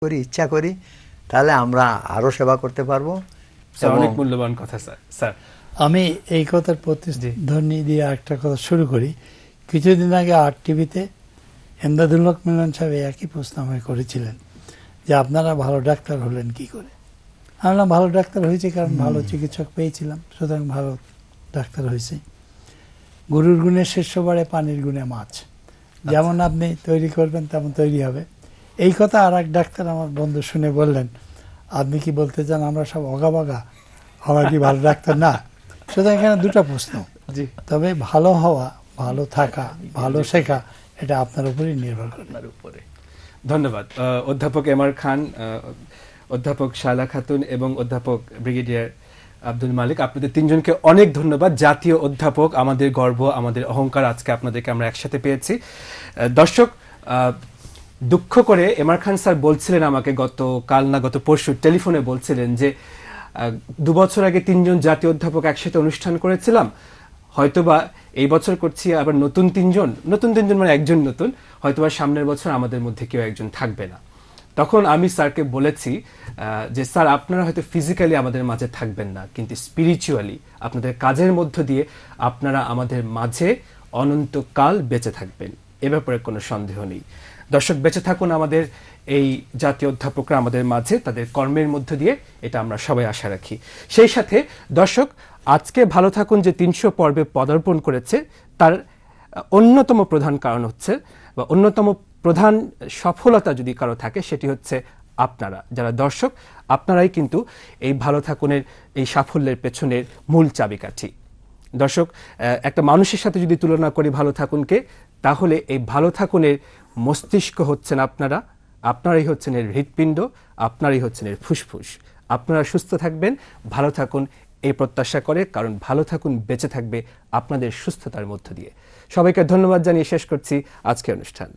করি, ইচ্ছা করি, তাহলে আমরা আরো সেবা করতে পারবো। অনেক মূল্যবান কথা স্যার। স্যার আমি এই কথার প্রতিধ্বনি দিয়ে একটা কথা শুরু করি। কিছুদিন আগে টিভিতে এমদাদুল হক মিলন সাহেব একই প্রশ্ন আমায় করেছিলেন যে আপনারা ভালো ডাক্তার হলেন কি করে। আমরা ভালো ডাক্তার হয়েছি কারণ ভালো চিকিৎসক পেয়েছিলাম, সুতরাং ভালো ডাক্তার হয়েছে। গরুর গুণে শস্য বাড়ে, পানির গুণে মাছ। যেমন আপনি তৈরি করবেন তেমন তৈরি হবে। এই কথা আর এক ডাক্তার আমার বন্ধু শুনে বললেন, আপনি কি বলতে চান আমরা সব অগাবাগা, আমরা কি ভালো ডাক্তার না? সুতরাং এখানে দুটো প্রশ্ন। তবে ভালো হওয়া, ভালো থাকা, ভালো শেখা এটা আপনার উপরই নির্ভর করে। ধন্যবাদ অধ্যাপক এমআর খান, অধ্যাপক শায়লা খাতুন এবং অধ্যাপক ব্রিগেডিয়ার আব্দুল মালিক। আপনাদের তিনজনকে অনেক ধন্যবাদ। জাতীয় অধ্যাপক, আমাদের গর্ব, আমাদের অহংকার। আজকে আপনাদেরকে আমরা একসাথে পেয়েছি। দর্শক, দুঃখ করে এমআর খান স্যার বলছিলেন আমাকে গত পরশু টেলিফোনে বলছিলেন যে 2 বছর আগে 3 জন জাতীয় অধ্যাপক একসাথে অনুষ্ঠান করেছিলাম, হয়তোবা এই বছর করছি আবার নতুন 3 জন মানে একজন নতুন, হয়তোবা সামনের বছর আমাদের মধ্যে কেউ একজন থাকবে না। তখন আমি স্যারকে বলেছি যে স্যার আপনারা হয়তো ফিজিক্যালি আমাদের মাঝে থাকবেন না, কিন্তু স্পিরিচুয়ালি আপনাদের কাজের মধ্য দিয়ে আপনারা আমাদের মাঝে অনন্তকাল বেঁচে থাকবেন, এ ব্যাপারে কোনো সন্দেহ নেই। দর্শক, বেঁচে থাকুন আমাদের এই জাতীয় অধ্যাপকরা আমাদের মাঝে, তাদের কর্মের মধ্য দিয়ে, এটা আমরা সবাই আশা রাখি। সেই সাথে দর্শক, আজকে ভালো থাকুন যে 300 পর্বে পদার্পণ করেছে, তার অন্যতম প্রধান কারণ হচ্ছে, বা অন্যতম প্রধান সফলতা যদি কারো থাকে, সেটি হচ্ছে আপনারা যারা দর্শক। আপনারাই কিন্তু এই ভালো থাকুনের এই সাফল্যের পেছনের মূল চাবিকাঠি। দর্শক, একটা মানুষের সাথে যদি তুলনা করি ভালো থাকুনকে, তাহলে এই ভালো থাকুনের মস্তিষ্ক হচ্ছেন আপনারা, আপনারাই হচ্ছেন এর হৃৎপিণ্ড, আপনারাই হচ্ছেন এর ফুসফুস। আপনারা সুস্থ থাকবেন, ভালো থাকুন এই প্রত্যাশা করে, কারণ ভালো থাকুন বেঁচে থাকবে আপনাদের সুস্থতার মধ্য দিয়ে। সবাইকে ধন্যবাদ জানিয়ে শেষ করছি আজকের অনুষ্ঠান।